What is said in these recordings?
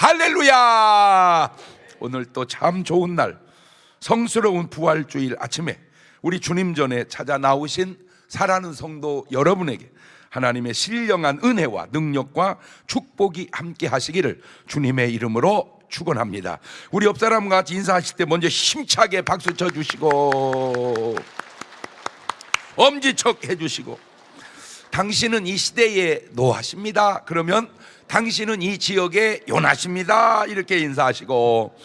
할렐루야. 오늘 또 참 좋은 날, 성스러운 부활주일 아침에 우리 주님 전에 찾아 나오신 사랑하는 성도 여러분에게 하나님의 신령한 은혜와 능력과 축복이 함께 하시기를 주님의 이름으로 축원합니다. 우리 옆 사람과 같이 인사하실 때 먼저 힘차게 박수 쳐주시고 엄지척 해주시고, 당신은 이 시대의 노하십니다. 그러면 당신은 이 지역의 요나십니다. 이렇게 인사하시고,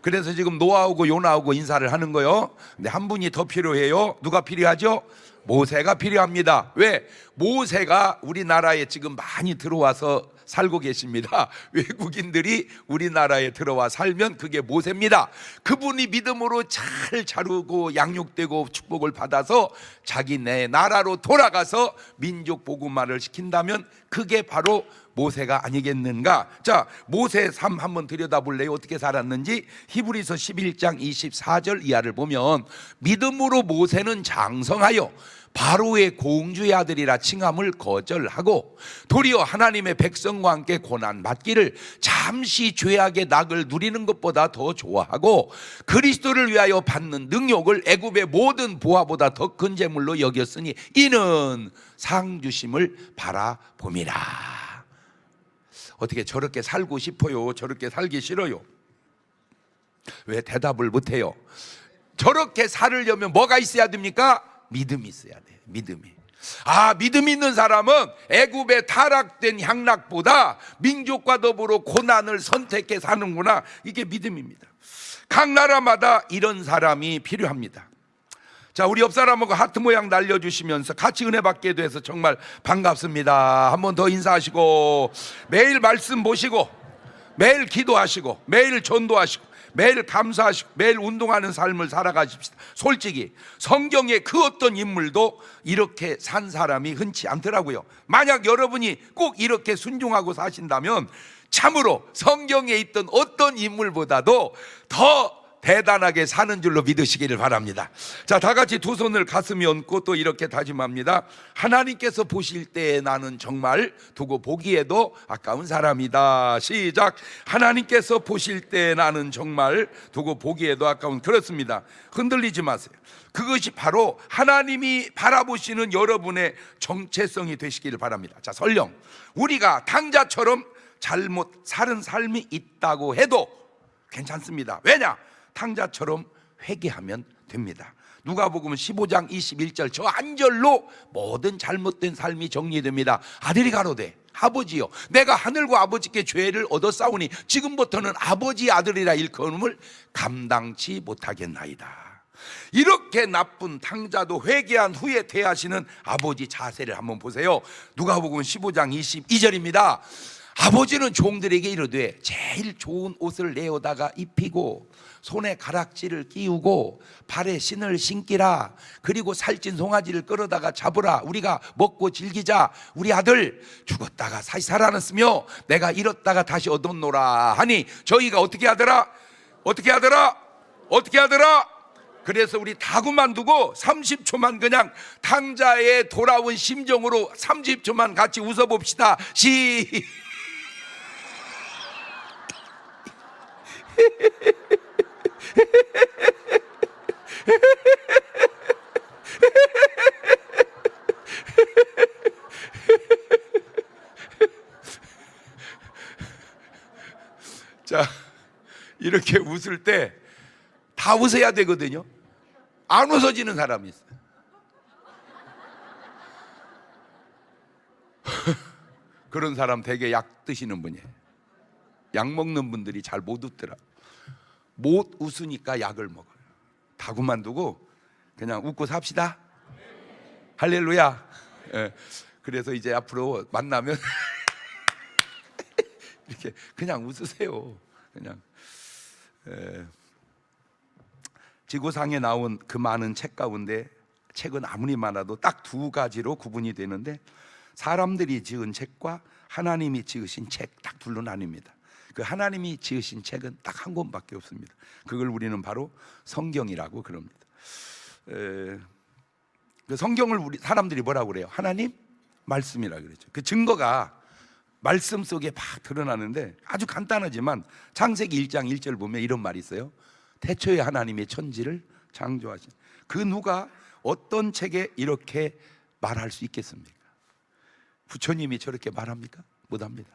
그래서 지금 노아하고 요나하고 인사를 하는 거요. 근데 한 분이 더 필요해요. 누가 필요하죠? 모세가 필요합니다. 왜? 모세가 우리나라에 지금 많이 들어와서 살고 계십니다. 외국인들이 우리나라에 들어와 살면 그게 모세입니다. 그분이 믿음으로 잘 자르고 양육되고 축복을 받아서 자기네 나라로 돌아가서 민족 복음화를 시킨다면 그게 바로 모세가 아니겠는가? 자, 모세의 삶 한번 들여다볼래요? 어떻게 살았는지. 히브리서 11장 24절 이하를 보면, 믿음으로 모세는 장성하여 바로의 공주의 아들이라 칭함을 거절하고 도리어 하나님의 백성과 함께 고난 받기를 잠시 죄악의 낙을 누리는 것보다 더 좋아하고 그리스도를 위하여 받는 능욕을 애굽의 모든 보화보다 더 큰 재물로 여겼으니 이는 상 주심을 바라봄이라. 어떻게 저렇게 살고 싶어요? 저렇게 살기 싫어요? 왜 대답을 못해요? 저렇게 살으려면 뭐가 있어야 됩니까? 믿음이 있어야 돼요. 믿음이. 믿음이 있는 사람은 애굽의 타락된 향락보다 민족과 더불어 고난을 선택해 사는구나. 이게 믿음입니다. 각 나라마다 이런 사람이 필요합니다. 자, 우리 옆 사람하고 하트 모양 날려주시면서 같이 은혜 받게 돼서 정말 반갑습니다. 한 번 더 인사하시고, 매일 말씀 보시고, 매일 기도하시고, 매일 전도하시고, 매일 감사하시고, 매일 운동하는 삶을 살아가십시다. 솔직히 성경의 그 어떤 인물도 이렇게 산 사람이 흔치 않더라고요. 만약 여러분이 꼭 이렇게 순종하고 사신다면 참으로 성경에 있던 어떤 인물보다도 더 대단하게 사는 줄로 믿으시기를 바랍니다. 자, 다 같이 두 손을 가슴에 얹고 또 이렇게 다짐합니다. 하나님께서 보실 때 나는 정말 두고 보기에도 아까운 사람이다. 시작. 하나님께서 보실 때 나는 정말 두고 보기에도 아까운. 그렇습니다. 흔들리지 마세요. 그것이 바로 하나님이 바라보시는 여러분의 정체성이 되시기를 바랍니다. 자, 설령 우리가 탕자처럼 잘못 사는 삶이 있다고 해도 괜찮습니다. 왜냐? 탕자처럼 회개하면 됩니다. 누가복음 15장 21절, 저 한 절로 모든 잘못된 삶이 정리됩니다. 아들이 가로되 아버지여, 내가 하늘과 아버지께 죄를 얻었사오니 지금부터는 아버지 아들이라 일컬음을 감당치 못하겠나이다. 이렇게 나쁜 탕자도 회개한 후에 대하시는 아버지 자세를 한번 보세요. 누가복음 15장 22절입니다. 아버지는 종들에게 이르되 제일 좋은 옷을 내어다가 입히고 손에 가락지를 끼우고 발에 신을 신기라. 그리고 살찐 송아지를 끌어다가 잡으라. 우리가 먹고 즐기자. 우리 아들 죽었다가 다시 살아났으며 내가 잃었다가 다시 얻었노라 하니 저희가 어떻게 하더라? 어떻게 하더라? 어떻게 하더라? 그래서 우리 다 그만두고 30초만 그냥 탕자의 돌아온 심정으로 30초만 같이 웃어봅시다. 자, 이렇게 웃을 때 다 웃어야 되거든요. 안 웃어지는 사람이 있어요. 그런 사람 되게 약 드시는 분이에요. 약 먹는 분들이 잘 못 웃더라. 못 웃으니까 약을 먹어요. 다 그만두고 그냥 웃고 삽시다. 할렐루야. 그래서 이제 앞으로 만나면 이렇게 그냥 웃으세요. 그냥. 지구상에 나온 그 많은 책 가운데 책은 아무리 많아도 딱 두 가지로 구분이 되는데, 사람들이 지은 책과 하나님이 지으신 책 딱 둘로 나뉩니다. 그 하나님이 지으신 책은 딱 한 권밖에 없습니다. 그걸 우리는 바로 성경이라고 그럽니다. 그 성경을 우리 사람들이 뭐라고 그래요? 하나님 말씀이라고 그러죠. 그 증거가 말씀 속에 막 드러나는데 아주 간단하지만 창세기 1장 1절 보면 이런 말이 있어요. 태초에 하나님의 천지를 창조하신, 그 누가 어떤 책에 이렇게 말할 수 있겠습니까? 부처님이 저렇게 말합니까? 못합니다.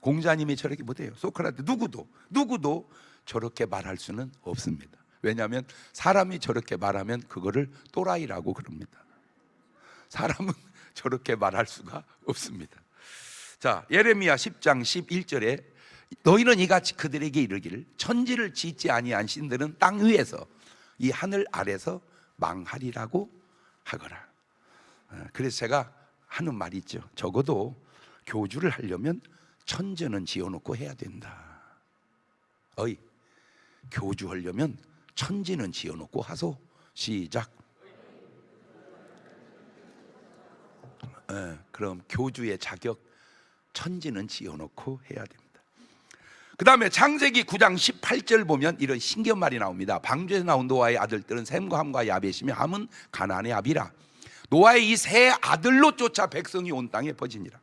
공자님이 저렇게 못해요. 소크라테 누구도 저렇게 말할 수는 없습니다. 왜냐하면 사람이 저렇게 말하면 그거를 또라이라고 그럽니다. 사람은 저렇게 말할 수가 없습니다. 자, 예레미야 10장 11절에 너희는 이같이 그들에게 이르기를 천지를 짓지 아니한 신들은 땅 위에서 이 하늘 아래서 망하리라고 하거라. 그래서 제가 하는 말이 있죠. 적어도 교주를 하려면 천전은 지어놓고 해야 된다. 어이, 교주하려면 천지는 지어놓고 하소. 시작. 그럼 교주의 자격, 천지는 지어놓고 해야 됩니다. 그 다음에 창세기 9장 18절 보면 이런 신기한 말이 나옵니다. 방주에서 나온 노아의 아들들은 셈과 함과 야벳이며 함은 가나안의 아비라. 노아의 이 세 아들로 쫓아 백성이 온 땅에 퍼지니라.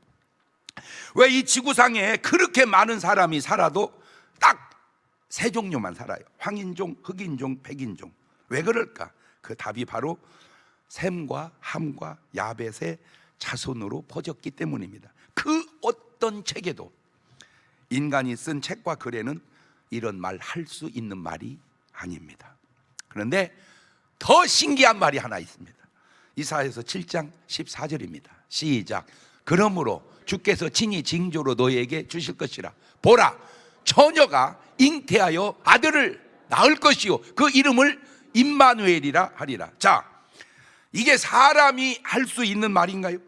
왜 이 지구상에 그렇게 많은 사람이 살아도 딱 세 종류만 살아요? 황인종, 흑인종, 백인종. 왜 그럴까? 그 답이 바로 셈과 함과 야벳의 자손으로 퍼졌기 때문입니다. 그 어떤 책에도, 인간이 쓴 책과 글에는 이런 말 할 수 있는 말이 아닙니다. 그런데 더 신기한 말이 하나 있습니다. 이사야서 7장 14절입니다. 시작. 그러므로 주께서 친히 징조로 너희에게 주실 것이라. 보라, 처녀가 잉태하여 아들을 낳을 것이요 그 이름을 임마누엘이라 하리라. 자, 이게 사람이 할 수 있는 말인가요?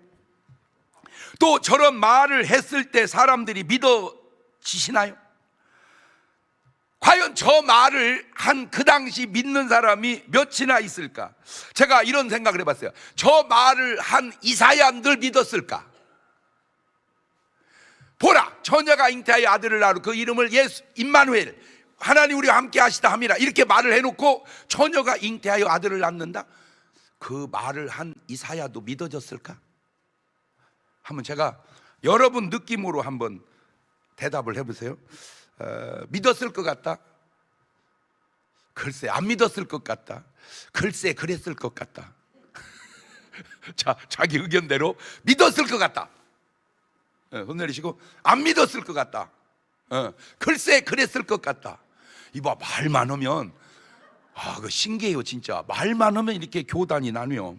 또 저런 말을 했을 때 사람들이 믿어지시나요? 과연 저 말을 한 그 당시 믿는 사람이 몇이나 있을까? 제가 이런 생각을 해봤어요. 저 말을 한 이사야들 믿었을까? 보라, 처녀가 잉태하여 아들을 낳으 그 이름을 예수 임마누엘, 하나님 우리와 함께 하시다 함이라, 이렇게 말을 해놓고 처녀가 잉태하여 아들을 낳는다? 그 말을 한 이사야도 믿어졌을까? 한번 제가 여러분 느낌으로 한번 대답을 해보세요. 믿었을 것 같다? 글쎄 안 믿었을 것 같다? 글쎄 그랬을 것 같다. 자, 자기 의견대로 믿었을 것 같다. 손 내리시고 안 믿었을 것 같다. 글쎄 그랬을 것 같다. 이봐, 말 많으면 그 신기해요. 진짜 말 많으면 이렇게 교단이 나뉘어.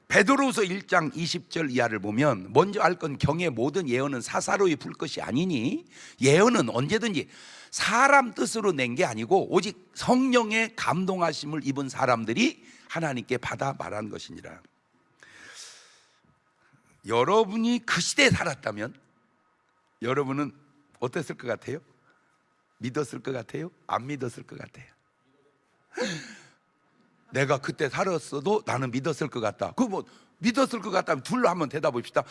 베드로후서 1장 20절 이하를 보면 먼저 알 건 경의 모든 예언은 사사로이 풀 것이 아니니, 예언은 언제든지 사람 뜻으로 낸 게 아니고 오직 성령의 감동하심을 입은 사람들이 하나님께 받아 말한 것이니라. 여러분이 그 시대에 살았다면 여러분은 어땠을 것 같아요? 믿었을 것 같아요? 안 믿었을 것 같아요? 내가 그때 살았어도 나는 믿었을 것 같다. 그 뭐 믿었을 것 같다면 둘로 한번 대답합시다.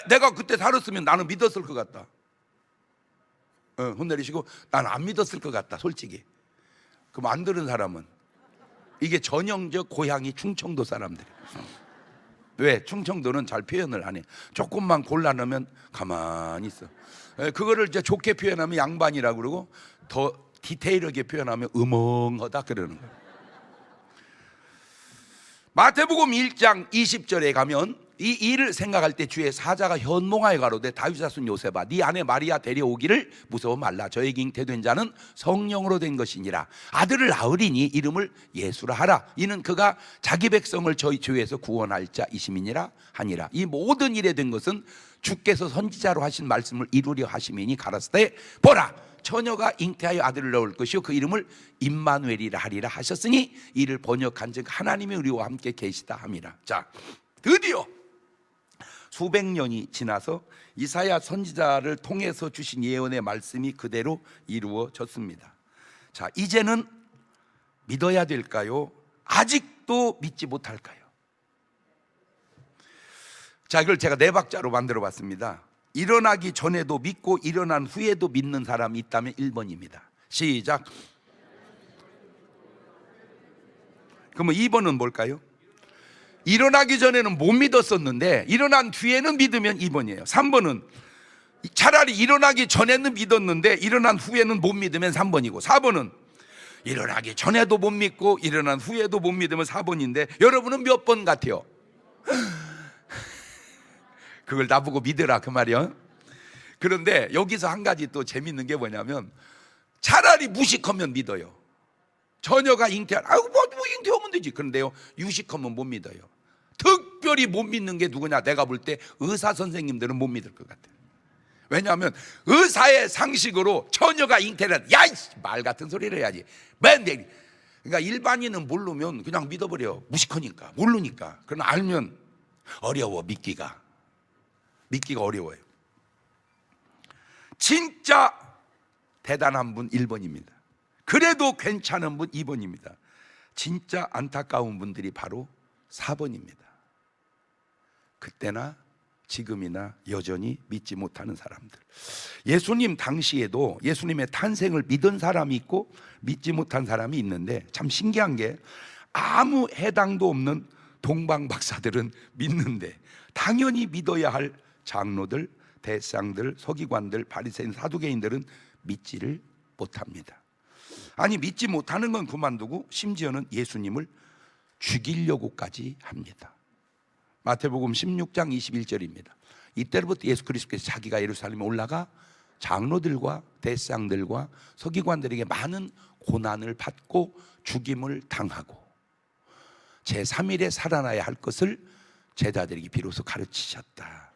내가 그때 살았으면 나는 믿었을 것 같다. 손 내리시고 나는 안 믿었을 것 같다. 솔직히. 그럼 안 들은 사람은, 이게 전형적 고향이 충청도 사람들. 왜? 충청도는 잘 표현을 안 해. 조금만 곤란하면 가만히 있어. 그거를 이제 좋게 표현하면 양반이라고 그러고, 더 디테일하게 표현하면 음엉하다 그러는 거예요. 마태복음 1장 20절에 가면 이 일을 생각할 때 주의 사자가 현몽하여 가로되 다윗 자손 요셉아, 네 아내 마리아 데려오기를 무서워 말라. 저에게 잉태된 자는 성령으로 된 것이니라. 아들을 낳으리니 이름을 예수라 하라. 이는 그가 자기 백성을 저희 죄에서 구원할 자이심이니라 하니라. 이 모든 일에 된 것은 주께서 선지자로 하신 말씀을 이루려 하심이니 가라사 때 보라, 처녀가 잉태하여 아들을 낳을 것이요 그 이름을 임마누엘이라 하리라 하셨으니 이를 번역한즉 하나님이 우리와 함께 계시다 함이라. 자, 드디어 수백 년이 지나서 이사야 선지자를 통해서 주신 예언의 말씀이 그대로 이루어졌습니다. 자, 이제는 믿어야 될까요? 아직도 믿지 못할까요? 자, 이걸 제가 네 박자로 만들어 봤습니다. 일어나기 전에도 믿고 일어난 후에도 믿는 사람이 있다면 1번입니다. 시작. 그러면 2번은 뭘까요? 일어나기 전에는 못 믿었었는데 일어난 뒤에는 믿으면 2번이에요. 3번은 차라리 일어나기 전에는 믿었는데 일어난 후에는 못 믿으면 3번이고, 4번은 일어나기 전에도 못 믿고 일어난 후에도 못 믿으면 4번인데 여러분은 몇 번 같아요? 그걸 나보고 믿으라 그 말이요. 그런데 여기서 한 가지 또 재밌는 게 뭐냐면, 차라리 무식하면 믿어요. 처녀가 잉태한, 아이고 뭐 잉태하면 되지. 그런데요, 유식하면 못 믿어요. 특별히 못 믿는 게 누구냐? 내가 볼 때 의사 선생님들은 못 믿을 것 같아요. 왜냐하면 의사의 상식으로 처녀가 잉태를, 야이 말 같은 소리를 해야지. 맨날. 그러니까 일반인은 모르면 그냥 믿어버려. 무식하니까, 모르니까. 그러나 알면 어려워. 믿기가 어려워요. 진짜 대단한 분 1번입니다. 그래도 괜찮은 분 2번입니다. 진짜 안타까운 분들이 바로 4번입니다. 그때나 지금이나 여전히 믿지 못하는 사람들. 예수님 당시에도 예수님의 탄생을 믿은 사람이 있고 믿지 못한 사람이 있는데, 참 신기한 게 아무 해당도 없는 동방 박사들은 믿는데, 당연히 믿어야 할 장로들, 대상들, 서기관들, 바리새인, 사두개인들은 믿지를 못합니다. 아니, 믿지 못하는 건 그만두고 심지어는 예수님을 죽이려고까지 합니다. 마태복음 16장 21절입니다. 이때부터 예수 그리스도께서 자기가 예루살렘에 올라가 장로들과 대상들과 서기관들에게 많은 고난을 받고 죽임을 당하고 제3일에 살아나야 할 것을 제자들에게 비로소 가르치셨다.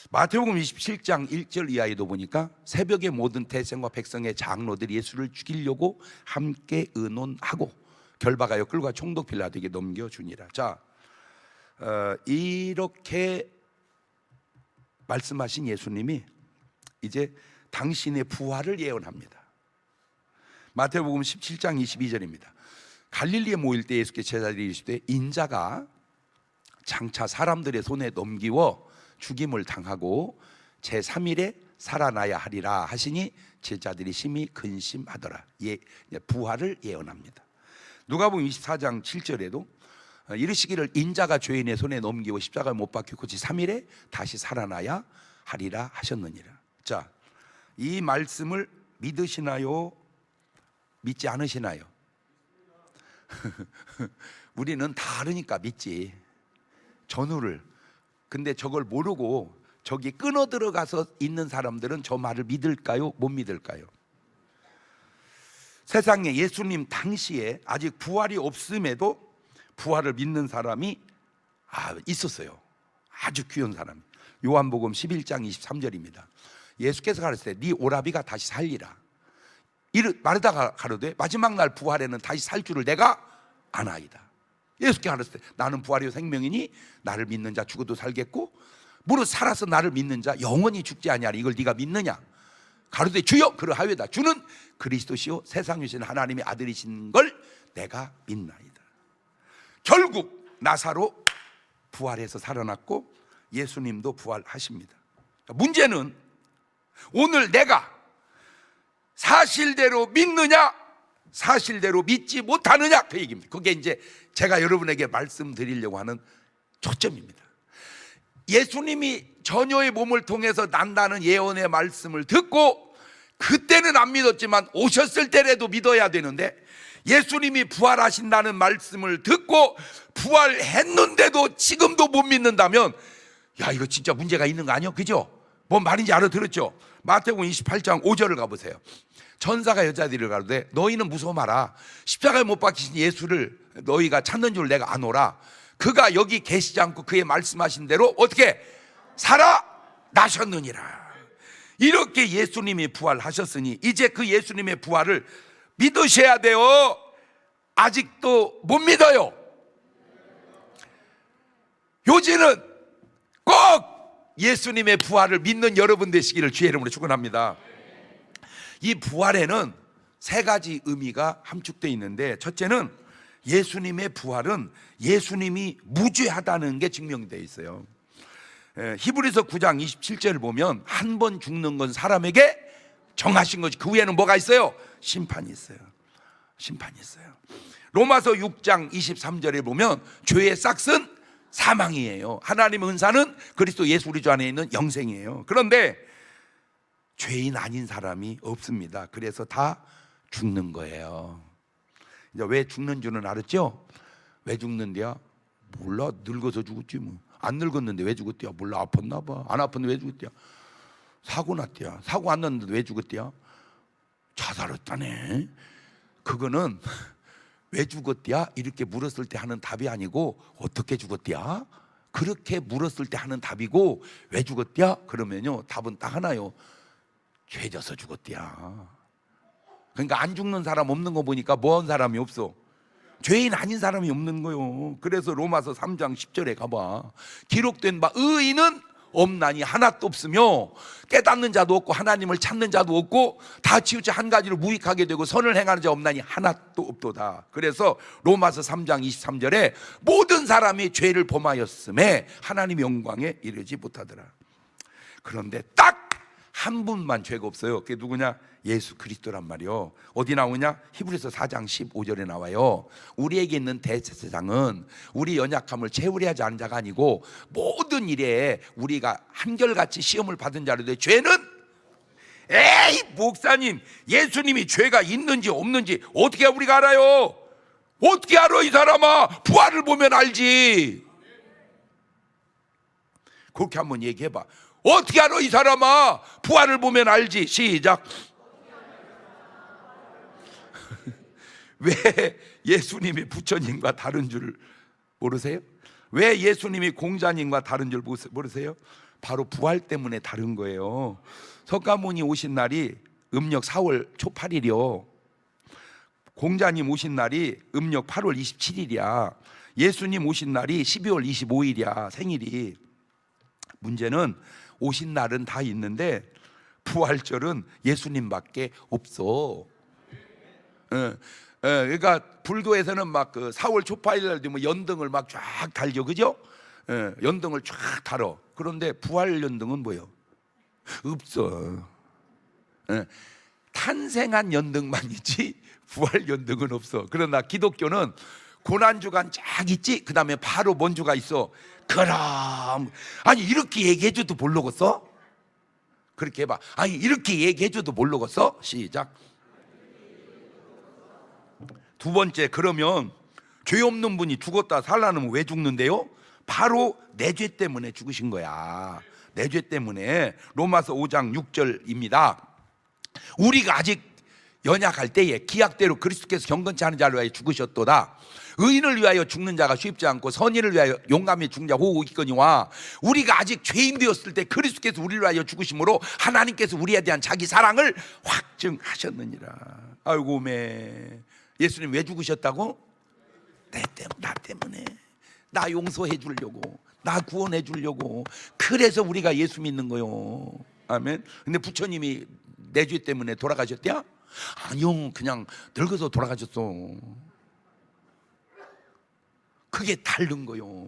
마태복음 27장 1절 이하에도 보니까 새벽에 모든 대생과 백성의 장로들이 예수를 죽이려고 함께 의논하고 결박하여 끌고 총독 빌라도에게 넘겨주니라. 자, 이렇게 말씀하신 예수님이 이제 당신의 부활을 예언합니다. 마태복음 17장 22절입니다. 갈릴리에 모일 때 예수께서 제자들이 이르시되 인자가 장차 사람들의 손에 넘기워 죽임을 당하고 제3일에 살아나야 하리라 하시니 제자들이 심히 근심하더라. 부활을 예언합니다. 누가복음 24장 7절에도 이르시기를 인자가 죄인의 손에 넘기고 십자가에 못 박히고 제3일에 다시 살아나야 하리라 하셨느니라. 자, 이 말씀을 믿으시나요? 믿지 않으시나요? 우리는 다 알으니까 믿지, 전후를. 근데 저걸 모르고 저기 끊어 들어가서 있는 사람들은 저 말을 믿을까요? 못 믿을까요? 세상에 예수님 당시에 아직 부활이 없음에도 부활을 믿는 사람이 있었어요. 아주 귀한 사람. 요한복음 11장 23절입니다. 예수께서 가르치되 네 오라비가 다시 살리라. 마르다가 가로되 마지막 날 부활에는 다시 살 줄을 내가 아나이다. 예수께서 가르치되 나는 부활이요 생명이니 나를 믿는 자 죽어도 살겠고 무릇 살아서 나를 믿는 자 영원히 죽지 아니하리. 이걸 네가 믿느냐? 가로되 주여 그러하외다. 주는 그리스도시요 세상에 오신 하나님의 아들이신 걸 내가 믿나이다. 결국 나사로 부활해서 살아났고 예수님도 부활하십니다. 문제는 오늘 내가 사실대로 믿느냐 사실대로 믿지 못하느냐 그 얘기입니다. 그게 이제 제가 여러분에게 말씀드리려고 하는 초점입니다. 예수님이 처녀의 몸을 통해서 난다는 예언의 말씀을 듣고 그때는 안 믿었지만 오셨을 때라도 믿어야 되는데, 예수님이 부활하신다는 말씀을 듣고 부활했는데도 지금도 못 믿는다면 야, 이거 진짜 문제가 있는 거 아니요? 그죠? 뭔 말인지 알아들었죠? 마태복음 28장 5절을 가보세요. 천사가 여자들을 가로되 너희는 무서워 마라. 십자가에 못 박히신 예수를 너희가 찾는 줄 내가 아노라. 그가 여기 계시지 않고 그의 말씀하신 대로 어떻게 살아나셨느니라. 이렇게 예수님이 부활하셨으니 이제 그 예수님의 부활을 믿으셔야 돼요. 아직도 못 믿어요. 요즘은 꼭 예수님의 부활을 믿는 여러분 되시기를 주의 이름으로 축원합니다. 이 부활에는 세 가지 의미가 함축되어 있는데, 첫째는 예수님의 부활은 예수님이 무죄하다는 게 증명되어 있어요. 히브리서 9장 27절을 보면 한 번 죽는 건 사람에게 정하신 거지, 그 위에는 뭐가 있어요? 심판이 있어요. 심판이 있어요. 로마서 6장 23절에 보면 죄의 싹은 사망이에요. 하나님의 은사는 그리스도 예수 우리 주 안에 있는 영생이에요. 그런데 죄인 아닌 사람이 없습니다. 그래서 다 죽는 거예요. 이제 왜 죽는 줄은 알았죠? 왜 죽는데요? 몰라, 늙어서 죽었지 뭐. 안 늙었는데 왜 죽었대요? 몰라, 아팠나 봐. 안 아팠는데 왜 죽었대요? 사고 났대요. 사고 안 났는데 왜 죽었대요? 자살했다네. 그거는 왜 죽었대야? 이렇게 물었을 때 하는 답이 아니고 어떻게 죽었대야? 그렇게 물었을 때 하는 답이고, 왜 죽었대야? 그러면요, 답은 딱 하나요. 죄져서 죽었대야. 그러니까 안 죽는 사람 없는 거 보니까 뭐한 사람이 없어. 죄인 아닌 사람이 없는 거요. 그래서 로마서 3장 10절에 가봐. 기록된 바 의인은 없나니 하나도 없으며 깨닫는 자도 없고 하나님을 찾는 자도 없고 다 치우쳐 한 가지로 무익하게 되고 선을 행하는 자 없나니 하나도 없도다. 그래서 로마서 3장 23절에 모든 사람이 죄를 범하였음에 하나님의 영광에 이르지 못하더라. 그런데 딱 한 분만 죄가 없어요. 그게 누구냐? 예수 그리스도란 말이요. 어디 나오냐? 히브리서 4장 15절에 나와요. 우리에게 있는 대제사장은 우리 연약함을 채우려 하지 않은 자가 아니고 모든 일에 우리가 한결같이 시험을 받은 자로되 죄는, 에이 목사님, 예수님이 죄가 있는지 없는지 어떻게 우리가 알아요? 어떻게 알아 이 사람아? 부활을 보면 알지. 그렇게 한번 얘기해봐. 어떻게 알아 이 사람아? 부활을 보면 알지. 시작. 왜 예수님이 부처님과 다른 줄 모르세요? 왜 예수님이 공자님과 다른 줄 모르세요? 바로 부활 때문에 다른 거예요. 석가모니 오신 날이 음력 4월 초 8일이요. 공자님 오신 날이 음력 8월 27일이야. 예수님 오신 날이 12월 25일이야. 생일이. 문제는 오신 날은 다 있는데 부활절은 예수님밖에 없어. 그러니까 불교에서는 막 그 4월 초파일 날 되면 연등을 막 쫙 달죠, 그죠? 연등을 쫙 달어. 그런데 부활 연등은 뭐예요? 없어. 탄생한 연등만 있지 부활 연등은 없어. 그러나 기독교는 고난주간 쫙 있지. 그 다음에 바로 뭔 주가 있어? 그럼 아니 이렇게 얘기해줘도 모르겠어? 그렇게 해봐. 아니 이렇게 얘기해줘도 모르겠어? 시작. 두 번째, 그러면 죄 없는 분이 죽었다 살아나면 왜 죽는데요? 바로 내 죄 때문에 죽으신 거야. 내 죄 때문에. 로마서 5장 6절입니다. 우리가 아직 연약할 때에 기약대로 그리스도께서 경건치 않은 자를 위하여 죽으셨도다. 의인을 위하여 죽는 자가 쉽지 않고 선인을 위하여 용감히 죽는 자 호흡 있거니와, 우리가 아직 죄인 되었을 때 그리스도께서 우리를 위하여 죽으심으로 하나님께서 우리에 대한 자기 사랑을 확증하셨느니라. 아이고 매. 예수님 왜 죽으셨다고? 나 때문에. 나 용서해 주려고, 나 구원해 주려고. 그래서 우리가 예수 믿는 거요. 아멘. 근데 부처님이 내 죄 때문에 돌아가셨대요? 아니요, 그냥 늙어서 돌아가셨어. 그게 다른 거요.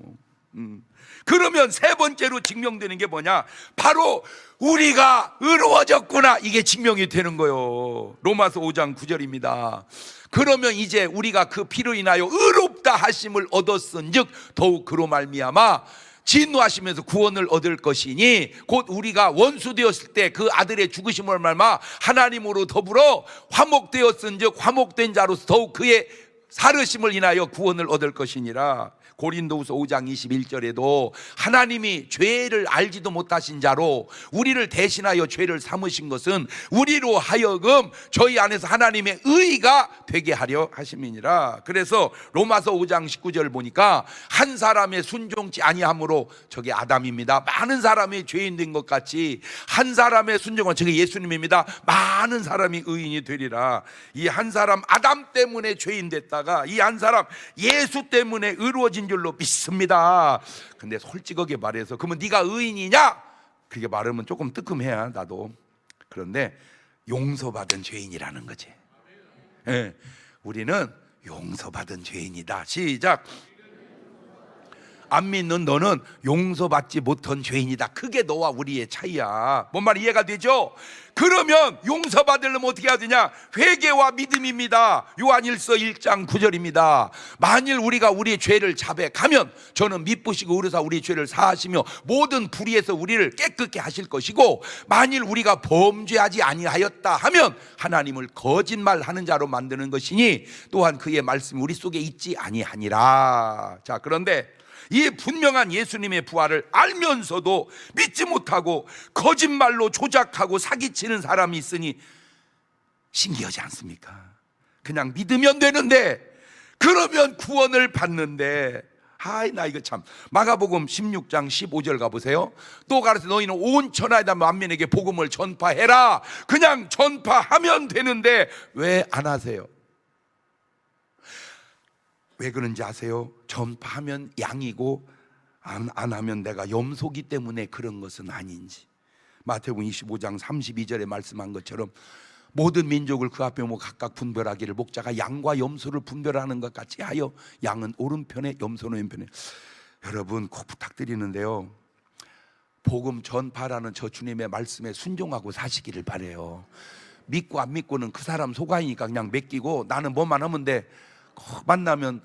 그러면 세 번째로 증명되는 게 뭐냐? 바로 우리가 의로워졌구나, 이게 증명이 되는 거요. 로마서 5장 9절입니다. 그러면 이제 우리가 그 피로 인하여 의롭다 하심을 얻었은즉 더욱 그로 말미암아 진노하시면서 구원을 얻을 것이니, 곧 우리가 원수 되었을 때 그 아들의 죽으심을 말마 하나님으로 더불어 화목되었은즉 화목된 자로서 더욱 그의 살으심을 인하여 구원을 얻을 것이니라. 고린도후서 5장 21절에도 하나님이 죄를 알지도 못하신 자로 우리를 대신하여 죄를 삼으신 것은 우리로 하여금 저희 안에서 하나님의 의가 되게 하려 하심이니라. 그래서 로마서 5장 19절 보니까 한 사람의 순종치 아니함으로, 저게 아담입니다, 많은 사람이 죄인 된 것 같이 한 사람의 순종은 저게 예수님입니다, 많은 사람이 의인이 되리라. 이 한 사람 아담 때문에 죄인 됐다가 이 한 사람 예수 때문에 의로워진 줄로 믿습니다. 근데 솔직하게 말해서 그러면 네가 의인이냐? 그렇게 말하면 조금 뜨끔해야 나도. 그런데 용서받은 죄인이라는 거지. 우리는 용서받은 죄인이다. 시작. 안 믿는 너는 용서받지 못한 죄인이다. 그게 너와 우리의 차이야. 뭔 말 이해가 되죠? 그러면 용서받으려면 어떻게 해야 되냐? 회개와 믿음입니다. 요한일서 1장 9절입니다. 만일 우리가 우리의 죄를 자백하면 저는 미쁘시고 의로사 우리의 죄를 사하시며 모든 불의에서 우리를 깨끗게 하실 것이고, 만일 우리가 범죄하지 아니하였다 하면 하나님을 거짓말하는 자로 만드는 것이니 또한 그의 말씀이 우리 속에 있지 아니하니라. 자, 그런데 이 분명한 예수님의 부활을 알면서도 믿지 못하고 거짓말로 조작하고 사기치는 사람이 있으니 신기하지 않습니까? 그냥 믿으면 되는데, 그러면 구원을 받는데, 나 이거 참. 마가복음 16장 15절 가보세요. 또 가르쳐 너희는 온 천하에다 만민에게 복음을 전파해라. 그냥 전파하면 되는데 왜 안 하세요? 왜 그런지 아세요? 전파하면 양이고 안 하면 내가 염소기 때문에 그런 것은 아닌지. 마태복음 25장 32절에 말씀한 것처럼 모든 민족을 그 앞에 뭐 각각 분별하기를 목자가 양과 염소를 분별하는 것 같이 하여 양은 오른편에 염소는 왼편에. 여러분 꼭 부탁드리는데요, 복음 전파라는 저 주님의 말씀에 순종하고 사시기를 바라요. 믿고 안 믿고는 그 사람 소관이니까 그냥 맡기고 나는 뭐만 하면 돼. 꼭 만나면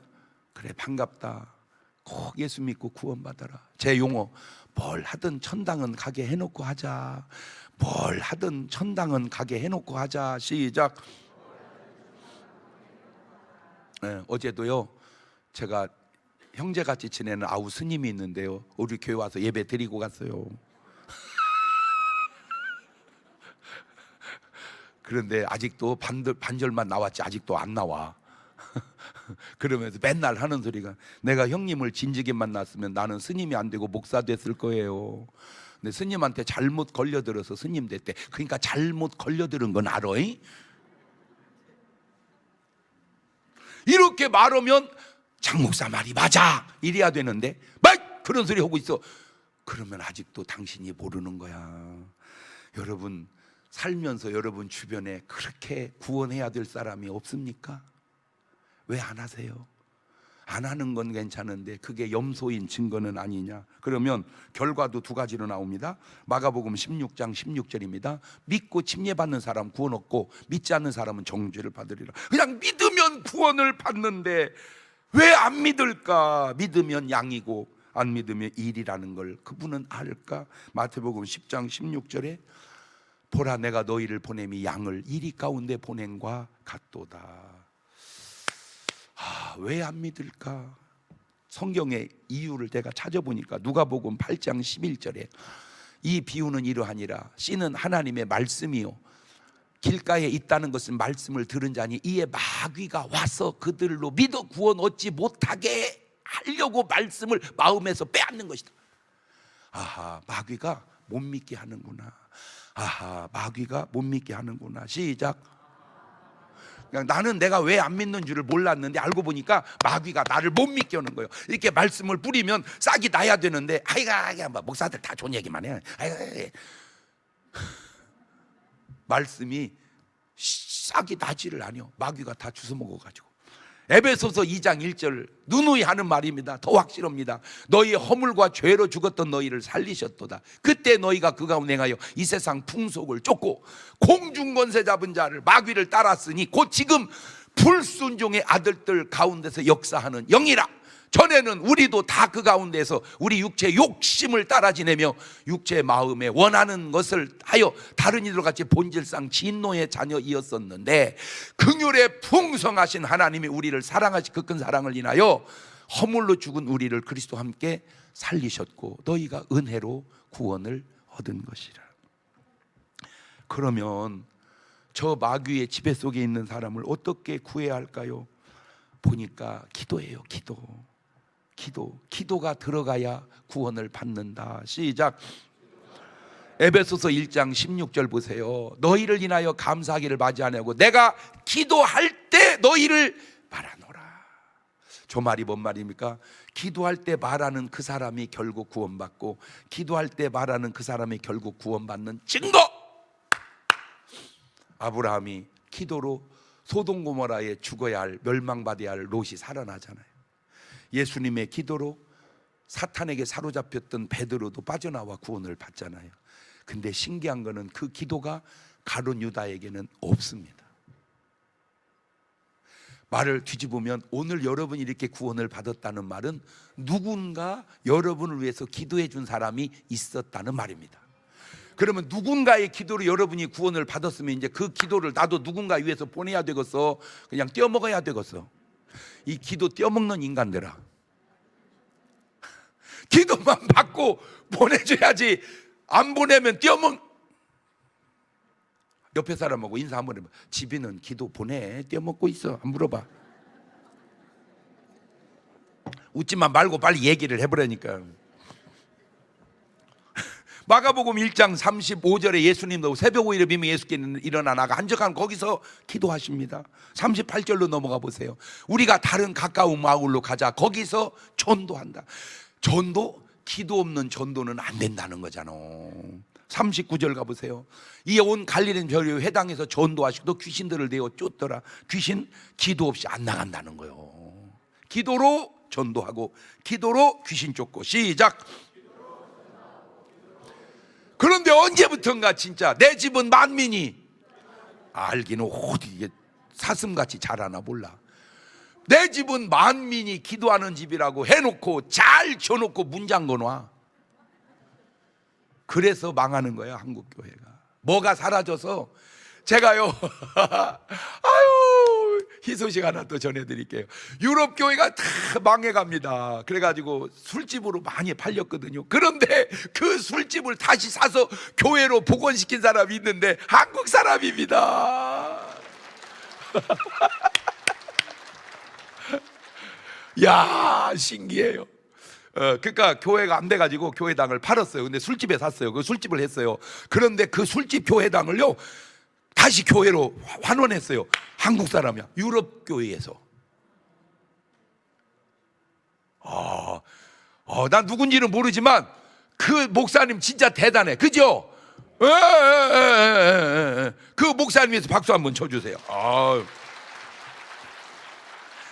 그래 반갑다, 꼭 예수 믿고 구원받아라. 제 용어, 뭘 하든 천당은 가게 해놓고 하자. 뭘 하든 천당은 가게 해놓고 하자. 시작. 네, 어제도요 제가 형제같이 지내는 아우 스님이 있는데요, 우리 교회 와서 예배 드리고 갔어요. 그런데 아직도 반절만 나왔지 아직도 안 나와. 그러면서 맨날 하는 소리가, 내가 형님을 진즉에 만났으면 나는 스님이 안 되고 목사 됐을 거예요. 근데 스님한테 잘못 걸려들어서 스님 됐대. 그러니까 잘못 걸려들은 건 알아? 이렇게 말하면 장 목사 말이 맞아 이래야 되는데 막 그런 소리 하고 있어. 그러면 아직도 당신이 모르는 거야. 여러분 살면서 여러분 주변에 그렇게 구원해야 될 사람이 없습니까? 왜 안 하세요? 안 하는 건 괜찮은데 그게 염소인 증거는 아니냐? 그러면 결과도 두 가지로 나옵니다. 마가복음 16장 16절입니다. 믿고 침례받는 사람 구원 얻고 믿지 않는 사람은 정죄를 받으리라. 그냥 믿으면 구원을 받는데 왜 안 믿을까? 믿으면 양이고 안 믿으면 일이라는 걸 그분은 알까? 마태복음 10장 16절에 보라 내가 너희를 보냄이 양을 이리 가운데 보냄과 같도다. 왜 안 믿을까? 성경의 이유를 내가 찾아보니까 누가복음 8장 11절에 이 비유는 이러하니라. 씨는 하나님의 말씀이요 길가에 있다는 것은 말씀을 들은 자니 이에 마귀가 와서 그들로 믿어 구원 얻지 못하게 하려고 말씀을 마음에서 빼앗는 것이다. 아하, 마귀가 못 믿게 하는구나. 아하, 마귀가 못 믿게 하는구나. 시작. 나는 내가 왜 안 믿는 줄을 몰랐는데 알고 보니까 마귀가 나를 못 믿게 하는 거예요. 이렇게 말씀을 뿌리면 싹이 나야 되는데 아이가 뭐 목사들 다 좋은 얘기만 해. 말씀이 싹이 나지를 않아요. 마귀가 다 주워 먹어가지고. 에베소서 2장 1절 누누이 하는 말입니다. 더 확실합니다. 너희의 허물과 죄로 죽었던 너희를 살리셨도다. 그때 너희가 그 가운데 행하여 이 세상 풍속을 쫓고 공중권세 잡은 자를 마귀를 따랐으니 곧 지금 불순종의 아들들 가운데서 역사하는 영이라. 전에는 우리도 다 그 가운데서 우리 육체의 욕심을 따라 지내며 육체의 마음에 원하는 것을 하여 다른 이들과 같이 본질상 진노의 자녀이었었는데 긍휼에 풍성하신 하나님이 우리를 사랑하시 그 큰 사랑을 인하여 허물로 죽은 우리를 그리스도와 함께 살리셨고 너희가 은혜로 구원을 얻은 것이라. 그러면 저 마귀의 지배 속에 있는 사람을 어떻게 구해야 할까요? 보니까 기도예요. 기도가 들어가야 구원을 받는다. 시작. 에베소서 1장 16절 보세요. 너희를 인하여 감사하기를 맞이하냐고 내가 기도할 때 너희를 말하노라. 저 말이 뭔 말입니까? 기도할 때 말하는 그 사람이 결국 구원받고 기도할 때 말하는 그 사람이 결국 구원받는 증거. 아브라함이 기도로 소돔 고모라에 죽어야 할 멸망받아야 할 롯이 살아나잖아요. 예수님의 기도로 사탄에게 사로잡혔던 베드로도 빠져나와 구원을 받잖아요. 근데 신기한 거는 그 기도가 가룟 유다에게는 없습니다. 말을 뒤집으면 오늘 여러분이 이렇게 구원을 받았다는 말은 누군가 여러분을 위해서 기도해 준 사람이 있었다는 말입니다. 그러면 누군가의 기도로 여러분이 구원을 받았으면 이제 그 기도를 나도 누군가 위해서 보내야 되겠어. 그냥 떼어먹어야 되겠어. 이 기도 떼어먹는 인간들아, 기도만 받고 보내줘야지. 안 보내면 옆에 사람하고 인사 한번 해봐. 집에는 기도 보내, 떼어먹고 있어. 안 물어봐. 웃지만 말고 빨리 얘기를 해보라니까. 마가복음 1장 35절에 예수님도 새벽 5일에 비면 예수께 일어나 나가 한적한 거기서 기도하십니다. 38절로 넘어가 보세요. 우리가 다른 가까운 마을로 가자. 거기서 전도한다. 전도? 기도 없는 전도는 안 된다는 거잖아. 39절 가보세요. 이 온 갈릴리 별의 회당에서 전도하시고 귀신들을 내어 쫓더라. 귀신 기도 없이 안 나간다는 거예요. 기도로 전도하고 기도로 귀신 쫓고. 시작. 그런데 언제부턴가 진짜 내 집은 만민이 알기는 어디 이게 사슴같이 자라나 몰라. 내 집은 만민이 기도하는 집이라고 해놓고 잘 쳐놓고 문 잠궈놔. 그래서 망하는 거야 한국교회가. 뭐가 사라져서 제가요 아유 희소식 하나 또 전해드릴게요. 유럽 교회가 다 망해갑니다. 그래가지고 술집으로 많이 팔렸거든요. 그런데 그 술집을 다시 사서 교회로 복원시킨 사람이 있는데 한국 사람입니다. 야, 신기해요. 그러니까 교회가 안 돼가지고 교회당을 팔았어요. 근데 술집에 샀어요. 그 술집을 했어요. 그런데 그 술집 교회당을요 다시 교회로 환원했어요. 한국 사람이야. 유럽 교회에서. 난 누군지는 모르지만 그 목사님 진짜 대단해. 그죠? 그 목사님에서 박수 한번 쳐주세요.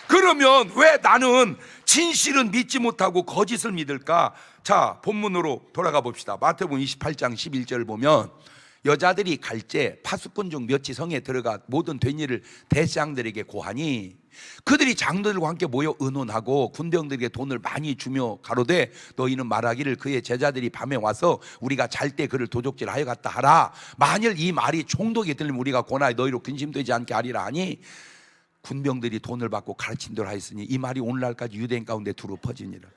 그러면 왜 나는 진실은 믿지 못하고 거짓을 믿을까? 자, 본문으로 돌아가 봅시다. 마태복음 28장 11절 보면 여자들이 갈제 파수꾼 중 몇이 성에 들어가 모든 된 일을 대장들에게 고하니 그들이 장로들과 함께 모여 의논하고 군병들에게 돈을 많이 주며 가로되 너희는 말하기를 그의 제자들이 밤에 와서 우리가 잘 때 그를 도적질하여 갔다 하라. 만일 이 말이 총독이 들리면 우리가 권하여 너희로 근심되지 않게 하리라 하니 군병들이 돈을 받고 가르친대로 하였으니 이 말이 오늘날까지 유대인 가운데 두루 퍼지니라.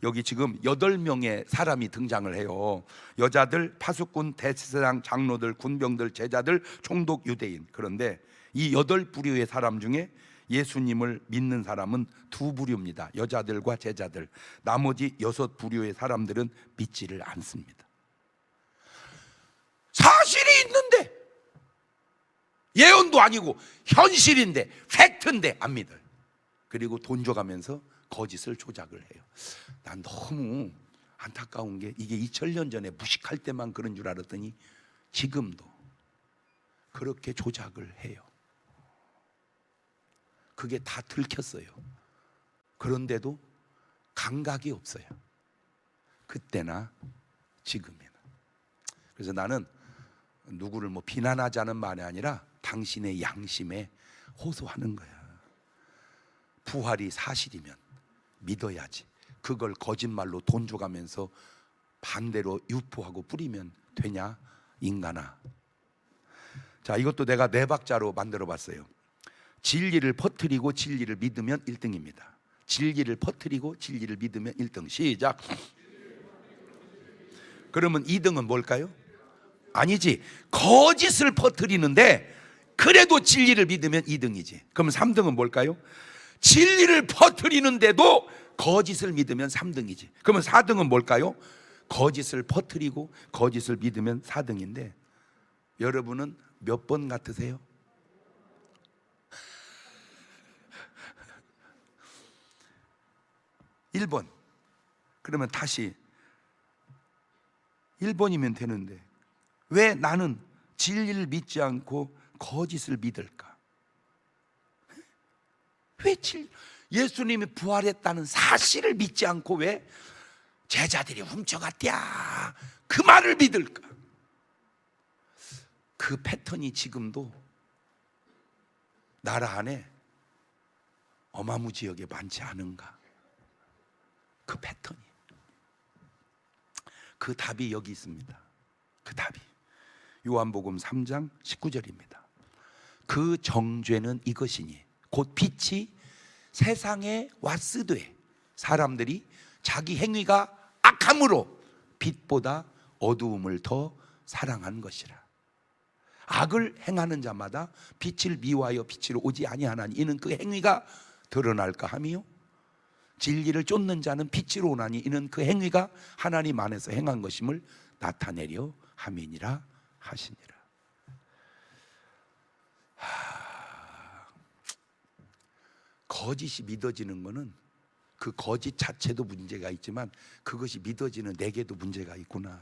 여기 지금 8명의 사람이 등장을 해요. 여자들, 파수꾼, 대제사장, 장로들, 군병들, 제자들, 총독, 유대인. 그런데 이 8부류의 사람 중에 예수님을 믿는 사람은 2부류입니다. 여자들과 제자들. 나머지 6부류의 사람들은 믿지를 않습니다. 사실이 있는데, 예언도 아니고 현실인데 팩트인데 안 믿어요. 그리고 돈 줘가면서 거짓을 조작을 해요. 난 너무 안타까운 게 이게 2000년 전에 무식할 때만 그런 줄 알았더니 지금도 그렇게 조작을 해요. 그게 다 들켰어요. 그런데도 감각이 없어요. 그때나 지금이나. 그래서 나는 누구를 비난하자는 말이 아니라 당신의 양심에 호소하는 거야. 부활이 사실이면 믿어야지. 그걸 거짓말로 돈 줘가면서 반대로 유포하고 뿌리면 되냐 인간아. 자, 이것도 내가 4박자로 만들어 봤어요. 진리를 퍼뜨리고 진리를 믿으면 1등입니다. 진리를 퍼뜨리고 진리를 믿으면 1등. 시작. 그러면 2등은 뭘까요? 아니지. 거짓을 퍼뜨리는데 그래도 진리를 믿으면 2등이지. 그럼 3등은 뭘까요? 진리를 퍼뜨리는데도 거짓을 믿으면 3등이지. 그러면 4등은 뭘까요? 거짓을 퍼뜨리고 거짓을 믿으면 4등인데 여러분은 몇 번 같으세요? (1번) 그러면 다시 1번이면 되는데 왜 나는 진리를 믿지 않고 거짓을 믿을까? 왜 예수님이 부활했다는 사실을 믿지 않고 왜 제자들이 훔쳐갔대야 그 말을 믿을까? 그 패턴이 지금도 나라 안에 어마무지하게 많지 않은가? 그 패턴이. 그 답이 여기 있습니다. 그 답이 요한복음 3장 19절입니다. 그 정죄는 이것이니 곧 빛이 세상에 왔으되 사람들이 자기 행위가 악함으로 빛보다 어두움을 더 사랑한 것이라. 악을 행하는 자마다 빛을 미워하여 빛으로 오지 아니하나니 이는 그 행위가 드러날까 하미요, 진리를 쫓는 자는 빛으로 오나니 이는 그 행위가 하나님 안에서 행한 것임을 나타내려 함이니라 하시니라. 거짓이 믿어지는 것은 그 거짓 자체도 문제가 있지만 그것이 믿어지는 내게도 문제가 있구나.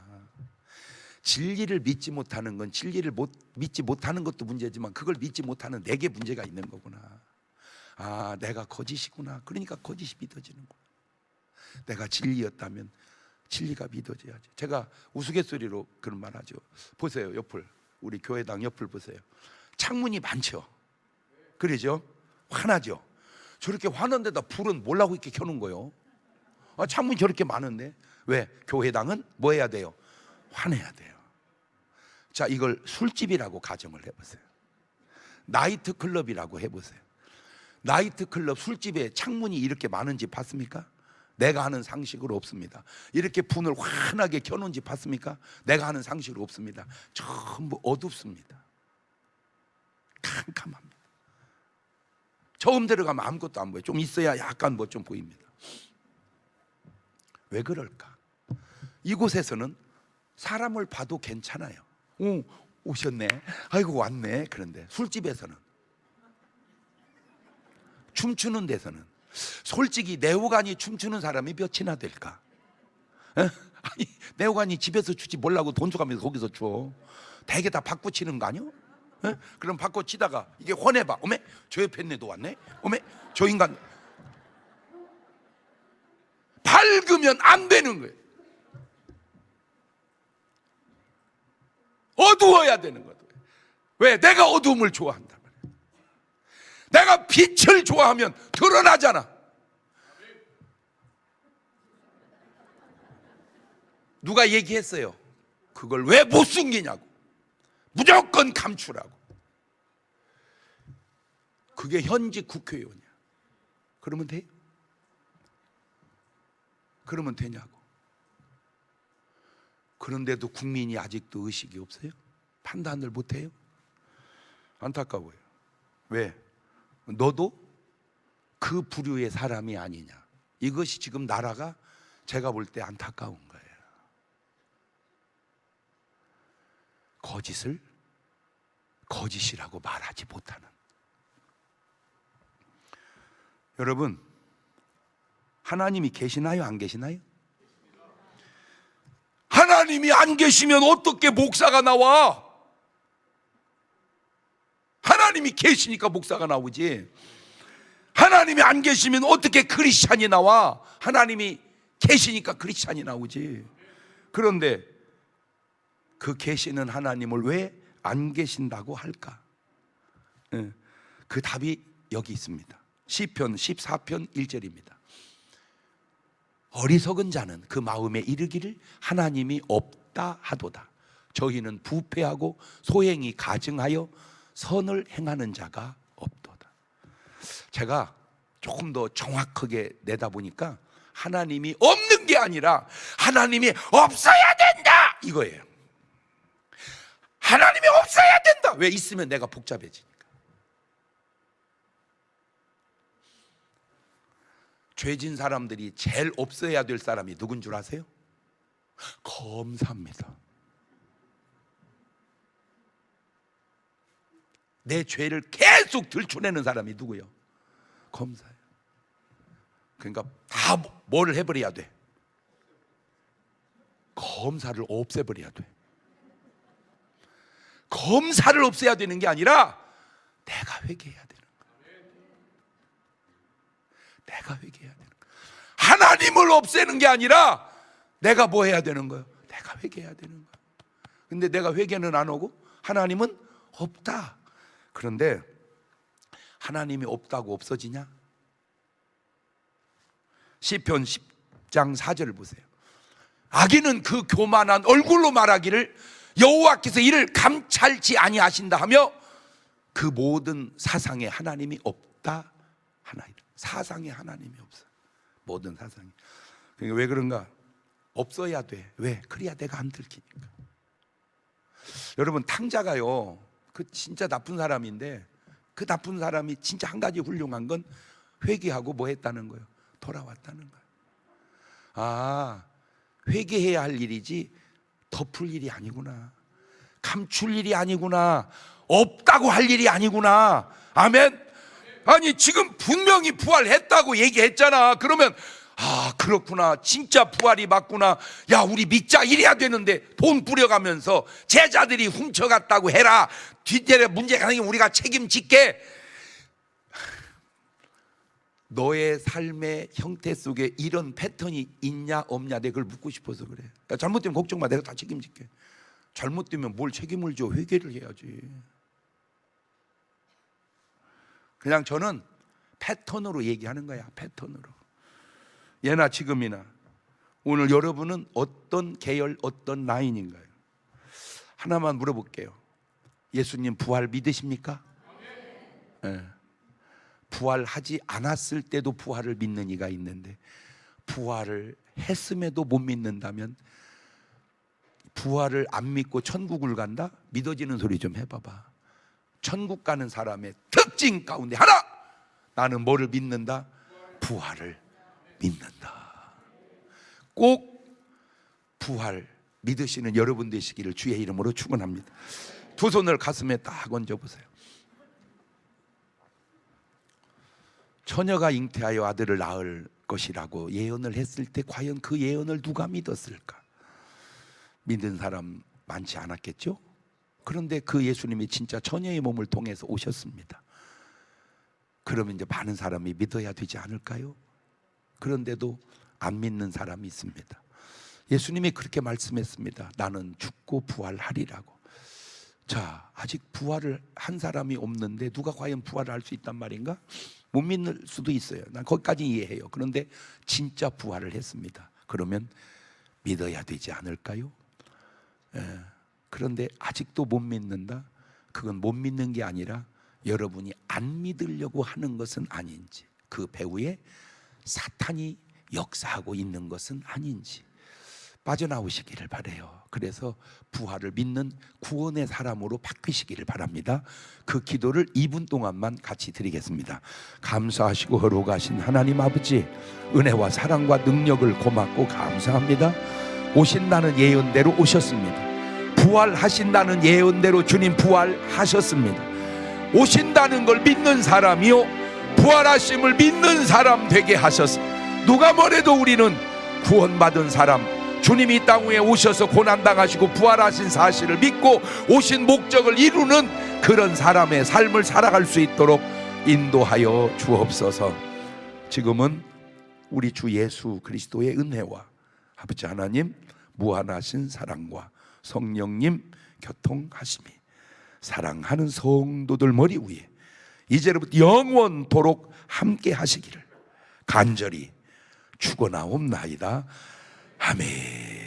진리를 믿지 못하는 건 진리를 믿지 못하는 것도 문제지만 그걸 믿지 못하는 내게 문제가 있는 거구나. 아, 내가 거짓이구나. 그러니까 거짓이 믿어지는구나. 내가 진리였다면 진리가 믿어져야지. 제가 우스갯소리로 그런 말 하죠. 보세요, 옆을, 우리 교회당 옆을 보세요. 창문이 많죠. 그러죠? 환하죠. 저렇게 환한 데다 불은 몰라고 이렇게 켜놓은 거예요. 아, 창문이 저렇게 많은데 왜? 교회당은 뭐 해야 돼요? 환해야 돼요. 자, 이걸 술집이라고 가정을 해보세요. 나이트 클럽이라고 해보세요. 나이트 클럽 술집에 창문이 이렇게 많은 집 봤습니까? 내가 하는 상식으로 없습니다. 이렇게 불을 환하게 켜놓은 집 봤습니까? 내가 하는 상식으로 없습니다. 전부 어둡습니다. 캄캄합니다. 처음 들어가면 아무것도 안 보여요. 좀 있어야 약간 뭐 좀 보입니다. 왜 그럴까? 이곳에서는 사람을 봐도 괜찮아요. 오, 오셨네. 아이고 왔네. 그런데 술집에서는, 춤추는 데서는, 솔직히 내후관이 춤추는 사람이 몇이나 될까? 에? 아니, 내후관이 집에서 추지 몰라고 돈 줘가면서 거기서 춰. 대개 다 바꿔 치는 거 아니야? 에? 그럼 바꿔 치다가 이게 혼해봐. 어메, 저 옆에 있네도 왔네. 어메, 저 인간 밝으면 안 되는 거예요. 어두워야 되는 거예요. 왜? 내가 어두움을 좋아한단 말이에요. 내가 빛을 좋아하면 드러나잖아. 누가 얘기했어요. 그걸 왜 못 숨기냐고. 무조건 감추라고. 그게 현직 국회의원이야. 그러면 돼? 그러면 되냐고. 그런데도 국민이 아직도 의식이 없어요? 판단을 못해요? 안타까워요. 왜? 너도 그 부류의 사람이 아니냐. 이것이 지금 나라가 제가 볼 때 안타까운 거예요. 거짓을 거짓이라고 말하지 못하는. 여러분, 하나님이 계시나요? 안 계시나요? 하나님이 안 계시면 어떻게 목사가 나와? 하나님이 계시니까 목사가 나오지. 하나님이 안 계시면 어떻게 크리스찬이 나와? 하나님이 계시니까 크리스찬이 나오지. 그런데 그 계시는 하나님을 왜 안 계신다고 할까? 그 답이 여기 있습니다. 시편 14편 1절입니다. 어리석은 자는 그 마음에 이르기를 하나님이 없다 하도다. 저희는 부패하고 소행이 가증하여 선을 행하는 자가 없도다. 제가 조금 더 정확하게 내다보니까 하나님이 없는 게 아니라 하나님이 없어야 된다 이거예요. 하나님이 없어야 된다. 왜? 있으면 내가 복잡해지니까. 죄진 사람들이 제일 없어야 될 사람이 누군 줄 아세요? 검사입니다. 내 죄를 계속 들춰내는 사람이 누구요? 검사예요. 그러니까 다 뭘 해버려야 돼? 검사를 없애버려야 돼. 검사를 없애야 되는 게 아니라 내가 회개해야 되는 거야. 내가 회개해야 되는 거예요. 하나님을 없애는 게 아니라 내가 뭐 해야 되는 거예요? 내가 회개해야 되는 거예요. 근데 내가 회개는 안 오고 하나님은 없다. 그런데 하나님이 없다고 없어지냐? 시편 10장 4절을 보세요. 악인은 그 교만한 얼굴로 말하기를 여호와께서 이를 감찰지 아니하신다 하며 그 모든 사상에 하나님이 없다 하나이다. 사상에 하나님이 없어. 모든 사상이. 그러니까 왜 그런가? 없어야 돼. 왜? 그래야 내가 안 들키니까. 여러분, 탕자가요, 그 진짜 나쁜 사람인데 그 나쁜 사람이 진짜 한 가지 훌륭한 건 회개하고 뭐 했다는 거예요? 돌아왔다는 거예요. 아, 회개해야 할 일이지 덮을 일이 아니구나. 감출 일이 아니구나. 없다고 할 일이 아니구나. 아멘. 아니, 지금 분명히 부활했다고 얘기했잖아. 그러면 아, 그렇구나. 진짜 부활이 맞구나. 야, 우리 믿자. 이래야 되는데 돈 뿌려가면서 제자들이 훔쳐갔다고 해라. 뒷절에 문제가 생기면 우리가 책임질게. 너의 삶의 형태 속에 이런 패턴이 있냐 없냐 내가 그걸 묻고 싶어서 그래. 야, 잘못되면 걱정 마. 내가 다 책임질게. 잘못되면 뭘 책임을 져. 회개를 해야지. 그냥 저는 패턴으로 얘기하는 거야. 패턴으로. 예나 지금이나 오늘 여러분은 어떤 계열, 어떤 라인인가요? 하나만 물어볼게요. 예수님 부활 믿으십니까? 네. 부활하지 않았을 때도 부활을 믿는 이가 있는데 부활을 했음에도 못 믿는다면 부활을 안 믿고 천국을 간다? 믿어지는 소리 좀 해봐봐. 천국 가는 사람의 특징 가운데 하나! 나는 뭐를 믿는다? 부활을 믿는다. 꼭 부활 믿으시는 여러분 되시기를 주의 이름으로 축원합니다. 두 손을 가슴에 딱 얹어보세요. 처녀가 잉태하여 아들을 낳을 것이라고 예언을 했을 때 과연 그 예언을 누가 믿었을까? 믿은 사람 많지 않았겠죠? 그런데 그 예수님이 진짜 처녀의 몸을 통해서 오셨습니다. 그러면 이제 많은 사람이 믿어야 되지 않을까요? 그런데도 안 믿는 사람이 있습니다. 예수님이 그렇게 말씀했습니다. 나는 죽고 부활하리라고. 자, 아직 부활을 한 사람이 없는데 누가 과연 부활을 할 수 있단 말인가? 못 믿을 수도 있어요. 난 거기까지 이해해요. 그런데 진짜 부활을 했습니다. 그러면 믿어야 되지 않을까요? 그런데 아직도 못 믿는다? 그건 못 믿는 게 아니라 여러분이 안 믿으려고 하는 것은 아닌지, 그 배후에 사탄이 역사하고 있는 것은 아닌지 빠져나오시기를 바라요. 그래서 부활을 믿는 구원의 사람으로 바뀌시기를 바랍니다. 그 기도를 2분 동안만 같이 드리겠습니다. 감사하시고 거룩하신 하나님 아버지, 은혜와 사랑과 능력을 고맙고 감사합니다. 오신다는 예언대로 오셨습니다. 부활하신다는 예언대로 주님 부활하셨습니다. 오신다는 걸 믿는 사람이요, 부활하심을 믿는 사람 되게 하셔서 누가 뭐래도 우리는 구원받은 사람, 주님이 이 땅 위에 오셔서 고난당하시고 부활하신 사실을 믿고 오신 목적을 이루는 그런 사람의 삶을 살아갈 수 있도록 인도하여 주옵소서. 지금은 우리 주 예수 그리스도의 은혜와 아버지 하나님 무한하신 사랑과 성령님 교통하심이 사랑하는 성도들 머리 위에 이제로부터 영원토록 함께 하시기를 간절히 축원하옵나이다. 아멘.